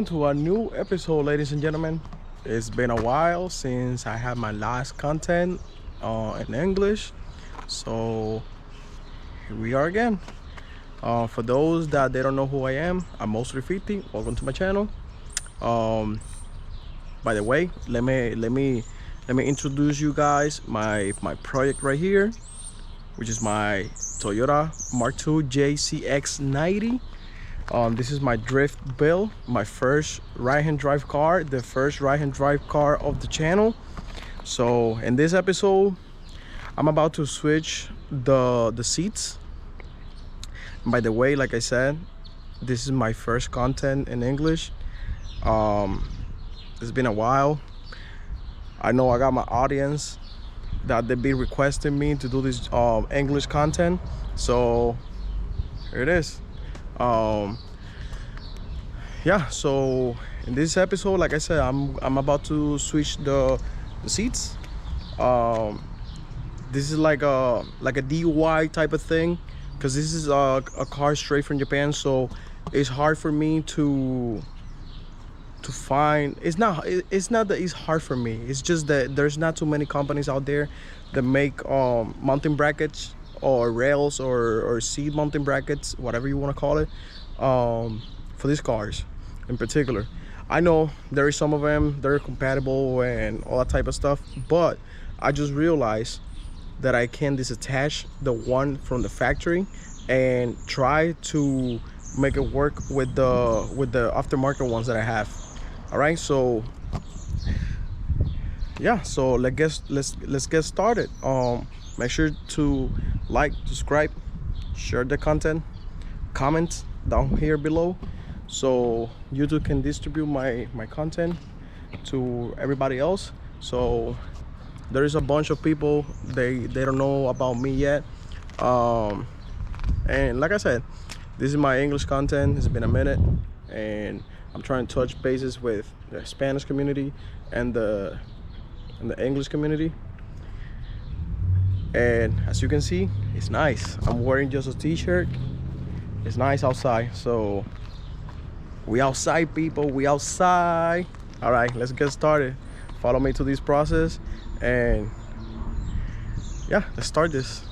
to a new episode, ladies and gentlemen. It's been a while since I had my last content in English, so here we are again. For those that they don't know who I am, I'm mostly 50. Welcome to my channel. By the way, let me introduce you guys my project right here, which is my Toyota Mark II JZX90. This is my drift build, my first right-hand drive car, the first right-hand drive car of the channel. So in this episode, I'm about to switch the seats. And by the way, like I said, this is my first content in English. It's been a while. I know I got my audience that they've been requesting me to do this English content, so here it is. Yeah, so in this episode, like I said, I'm about to switch the seats. This is like a DIY type of thing, because this is a car straight from Japan, so it's hard for me to find. It's not that it's hard for me, it's just that there's not too many companies out there that make mounting brackets or rails or seat mounting brackets, whatever you want to call it, for these cars in particular. I know there is some of them, they're compatible and all that type of stuff, but I just realized that I can disattach the one from the factory and try to make it work with the aftermarket ones that I have. All right, so yeah, so let's get started. Make sure to like, subscribe, share the content, comment down here below, so YouTube can distribute my content to everybody else. So there is a bunch of people, they don't know about me yet, and like I said, this is my English content. It's been a minute, and I'm trying to touch bases with the Spanish community and the English community. And as you can see, it's nice. I'm wearing just a t-shirt. It's nice outside, so we outside, people, we outside. All right, let's get started. Follow me to this process, and yeah, let's start this.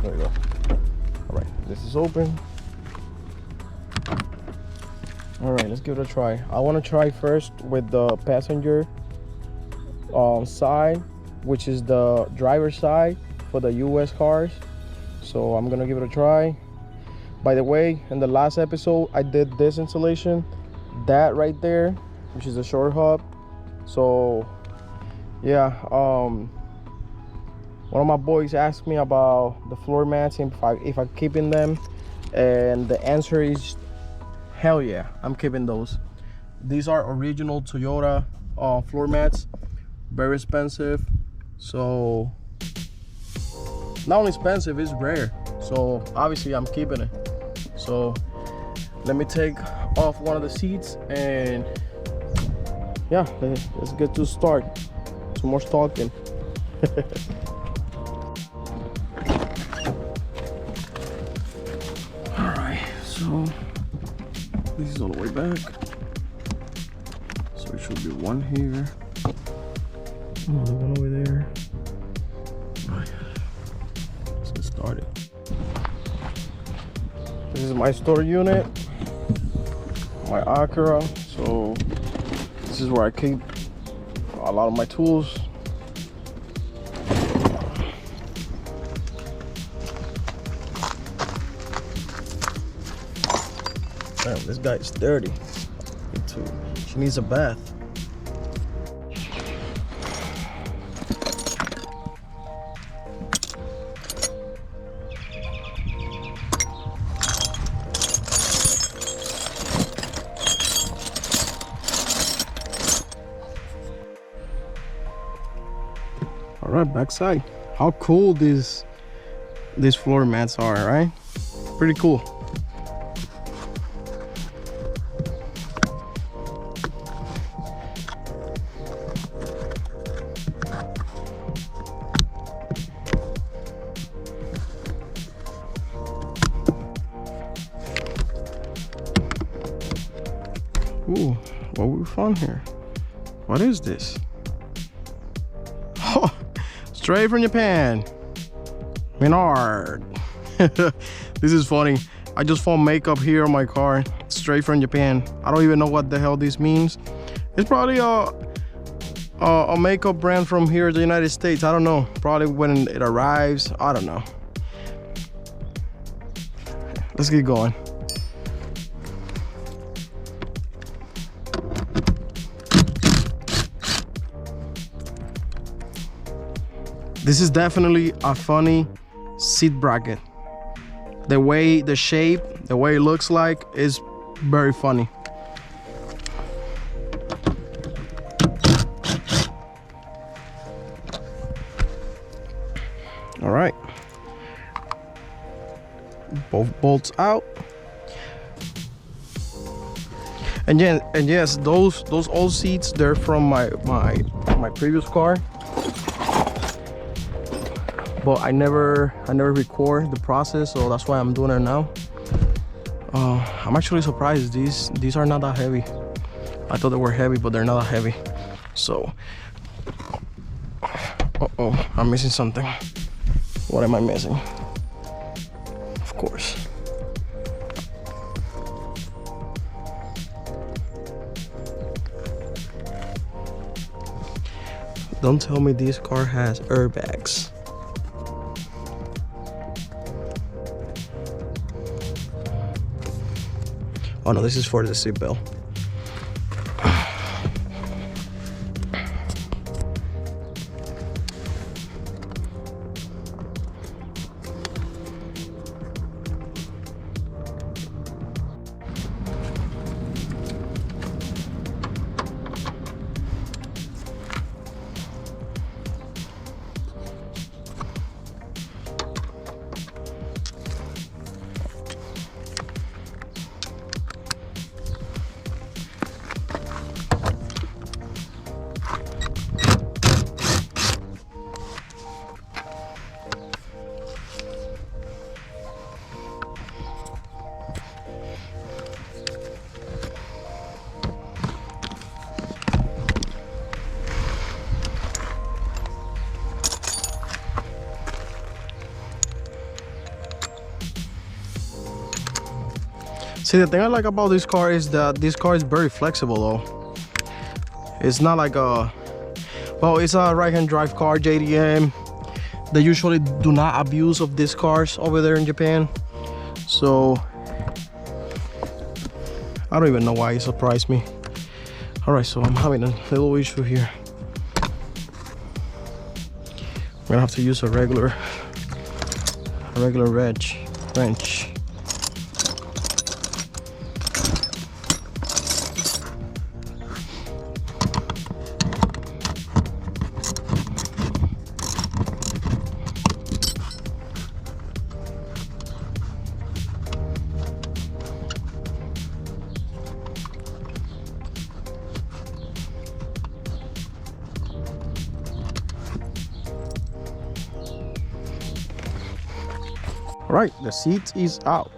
There we go. All right, this is open. All right, let's give it a try. I want to try first with the passenger side, which is the driver's side for the US cars. So I'm gonna give it a try. By the way, in the last episode, I did this installation, that right there, which is a short hub. So yeah, one of my boys asked me about the floor mats and if I'm keeping them, and the answer is hell yeah, I'm keeping those. These are original Toyota floor mats, very expensive. So not only expensive, it's rare, so obviously I'm keeping it. So let me take off one of the seats, and yeah, let's get to start. Some more talking. All right, so this is all the way back, so it should be one here. Oh, the one over there. All right, let's get started. This is my storage unit, my Acura. So this is where I keep a lot of my tools. Damn, this guy is dirty. She needs a bath. All right, backside. How cool these floor mats are, right? Pretty cool. Ooh, what we found here? What is this? Oh, straight from Japan. Menard. This is funny. I just found makeup here on my car, straight from Japan. I don't even know what the hell this means. It's probably a makeup brand from here in the United States. I don't know. Probably when it arrives. I don't know. Let's get going. This is definitely a funny seat bracket. The way, the shape, the way it looks like is very funny. All right, both bolts out. And yes, those old seats, they're from my previous car. But I never record the process, so that's why I'm doing it now. I'm actually surprised these are not that heavy. I thought they were heavy, but they're not that heavy. So, I'm missing something. What am I missing? Of course. Don't tell me this car has airbags. Oh no, this is for the seatbelt. See, the thing I like about this car is that this car is very flexible though. It's not like it's a right-hand drive car, JDM. They usually do not abuse of these cars over there in Japan. So, I don't even know why it surprised me. All right, so I'm having a little issue here. I'm gonna have to use a regular wrench. All right, the seat is out.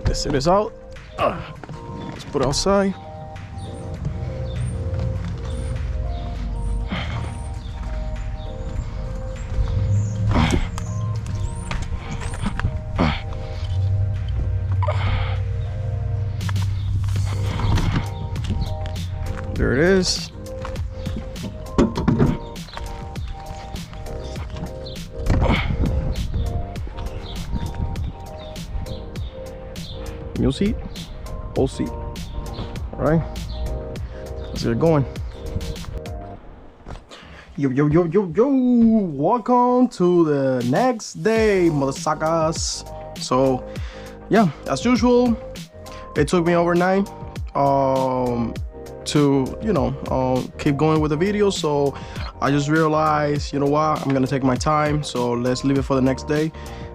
The seat is out. Let's put it outside. There it is. New seat, old seat. All right, let's get going. Yo, welcome to the next day, motherfuckers. So yeah, as usual, it took me overnight to keep going with the video. So I just realized, you know what, I'm gonna take my time, so let's leave it for the next day.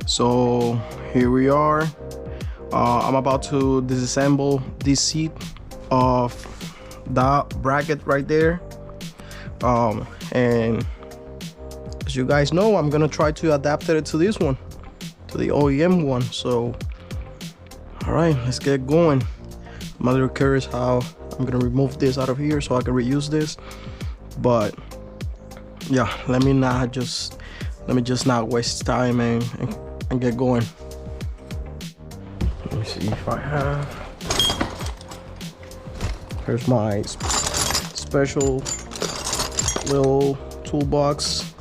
So here we are. I'm about to disassemble this seat of that bracket right there, and as you guys know, I'm gonna try to adapt it to this one, to the OEM one. So all right, let's get going. I'm a little curious how I'm gonna remove this out of here so I can reuse this. But yeah, let me just not waste time and get going. Let me see if I have. Here's my special little toolbox.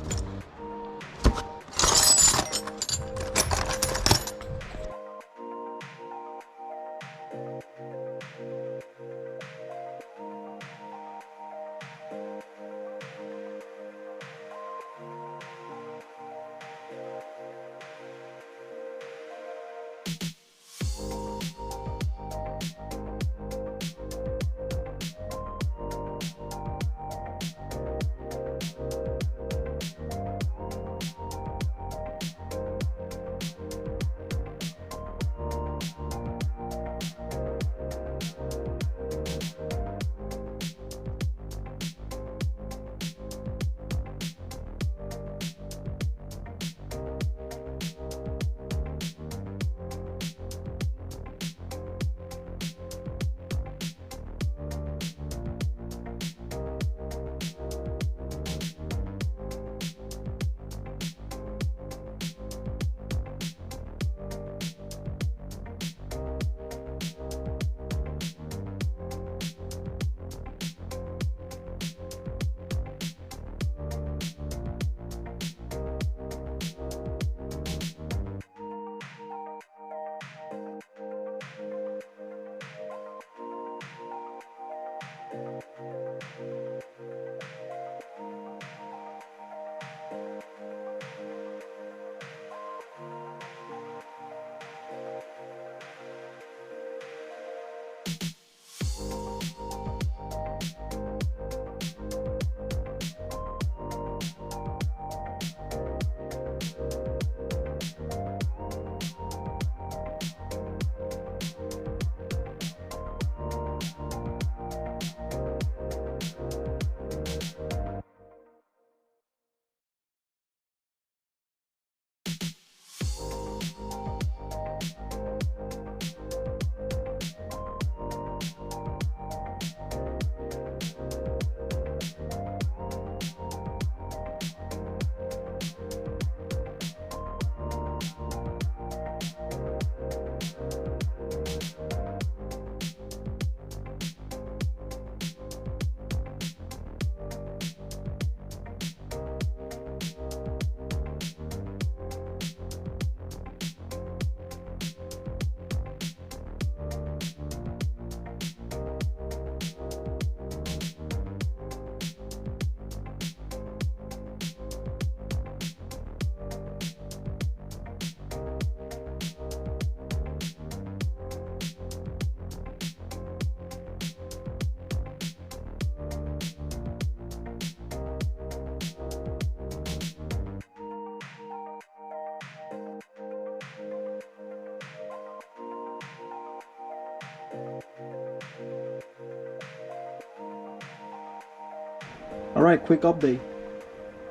Alright, quick update.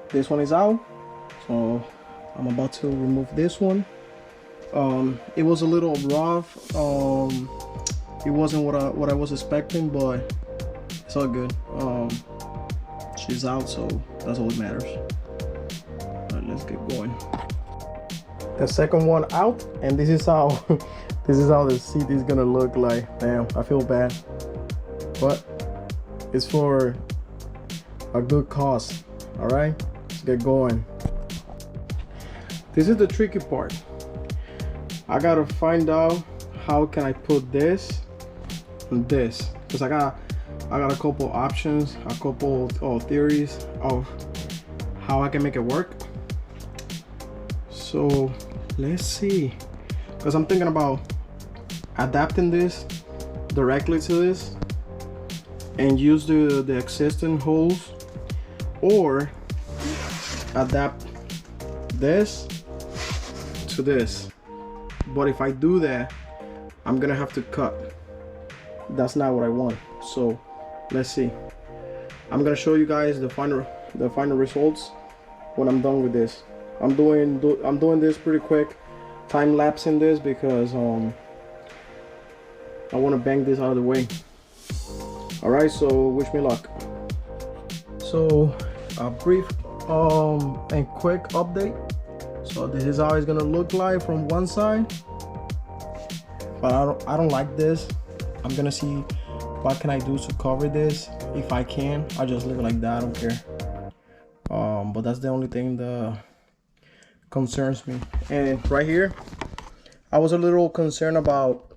This one is out, so I'm about to remove this one. It was a little rough. It wasn't what I was expecting, but it's all good. She's out, so that's all that matters. Alright, let's get going. The second one out, and this is how this is how the seat is gonna look like. Damn, I feel bad, but it's for a good cause. All right, let's get going. This is the tricky part. I gotta find out how can I put this and this, because I got a couple options, a couple of theories of how I can make it work. So let's see, because I'm thinking about adapting this directly to this and use the existing holes, or adapt this to this. But if I do that, I'm gonna have to cut. That's not what I want. So let's see. I'm gonna show you guys the final results when I'm done with this. I'm doing this pretty quick, time lapsing this, because I want to bang this out of the way. All right, so wish me luck. So a brief and quick update. So this is how it's gonna look like from one side, but I don't like this. I'm gonna see what can I do to cover this. If I can, I'll just leave it like that. I don't care. But that's the only thing that concerns me. And right here, I was a little concerned about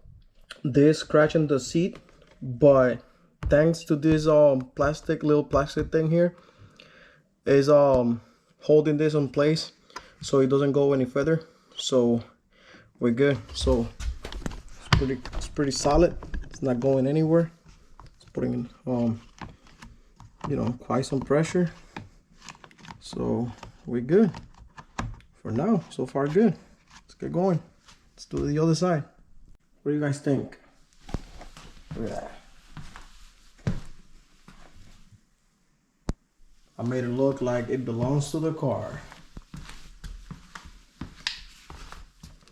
this scratching the seat, but thanks to this little plastic thing here is holding this in place so it doesn't go any further. So we're good. So it's pretty solid. It's not going anywhere. It's putting you know, quite some pressure. So we're good for now. So far good. Let's get going. Let's do the other side. What do you guys think? Look at that. I made it look like it belongs to the car.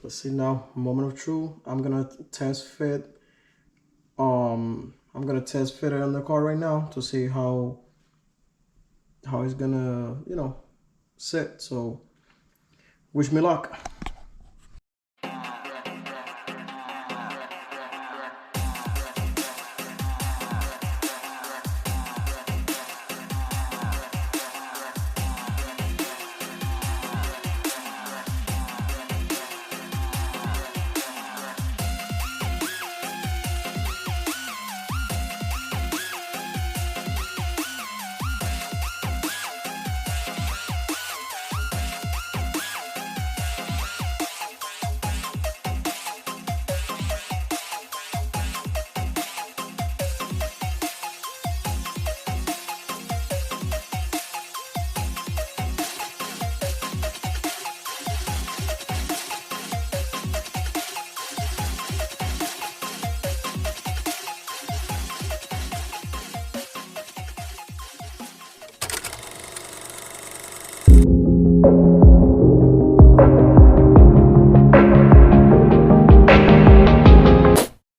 Let's see now, moment of truth. I'm gonna test fit. I'm gonna test fit it on the car right now to see how it's gonna, you know, sit. So wish me luck.